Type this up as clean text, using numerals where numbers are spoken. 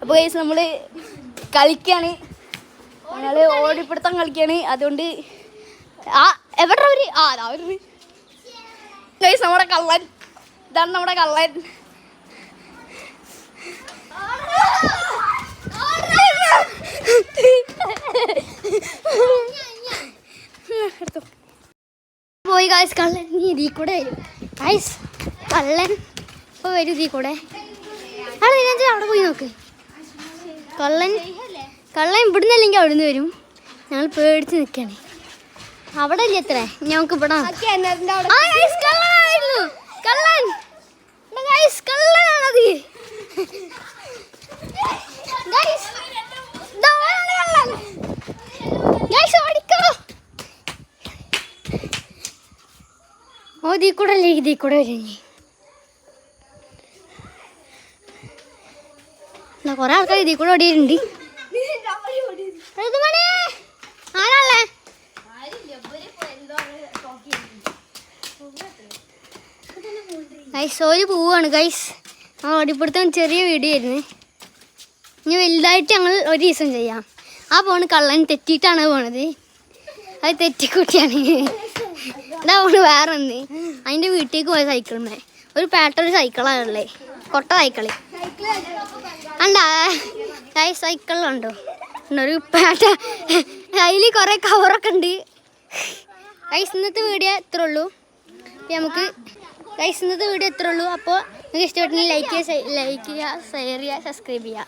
അപ്പോൾ ഗൈസ് നമ്മൾ കളിക്കാണ്, ഞങ്ങൾ ഓടിപ്പിടുത്തം കളിക്കാണ്. അതുകൊണ്ട് എവിടെ ഒരു ഒരു ഗൈസ് നമ്മുടെ കള്ളൻ, ഇതാണ് നമ്മുടെ കള്ളൻ. പോയി ഗൈസ്, കള്ളൻ നീ ഇതിൽ കൂടെ വരും ഗൈസ്. കള്ളൻ ഇപ്പോൾ വരും ഇതിൽ കൂടെ. അവിടെ പോയി നോക്ക്. കള്ളൻ ഇവിടുന്ന് അല്ലെങ്കിൽ അവിടുന്ന് വരും. ഞങ്ങൾ പേടിച്ച് നിൽക്കണേ. അവിടെ ഇല്ല എത്ര ഞങ്ങൾക്ക് ഇവിടെ കള്ളനാണത്. ഓ ഇതിൽ കൂടെ അല്ലേ ഇതിൽ കൂടെ വരും. കൊറേ ആൾക്കാർ ഇതിൽ കൂടെ ഓടിയിട്ടുണ്ട്. ആരാളേ ഗൈസ് ഓര് പോവാണ് ഗൈസ്. ആ ഓടിപ്പിടുത്തം ചെറിയ വീഡിയോ ആയിരുന്നു. ഇനി വലുതായിട്ട് ഞങ്ങൾ ഒരു ദിവസം ചെയ്യാം. ആ പോണ് കള്ളൻ തെറ്റിയിട്ടാണ് പോണത്. അത് തെറ്റിക്കുട്ടിയാണ്. ഇതാ പോണ് വേറെ ഒന്ന്. അതിൻ്റെ വീട്ടിലേക്ക് പോയ സൈക്കിളിന്മേ ഒരു പാട്ടൊരു സൈക്കിളാണല്ലേ, കൊട്ട സൈക്കിള് അണ്ടാ ഗൈസ്. സൈക്കിളുണ്ടോ ഒരു പാട്ട, അതിൽ കുറേ കവറൊക്കെ ഉണ്ട് ഗൈസ്. ഇന്നത്തെ വീഡിയോ ഇത്രേ ഉള്ളൂ. നമുക്ക് ഗൈസ് ഇന്നത്തെ വീഡിയോ ഇത്രേ ഉള്ളൂ. അപ്പോൾ നിങ്ങൾക്ക് ഇഷ്ടപ്പെട്ടെങ്കിൽ ലൈക്ക് ചെയ്യുക, ഷെയർ ചെയ്യുക, സബ്സ്ക്രൈബ് ചെയ്യുക.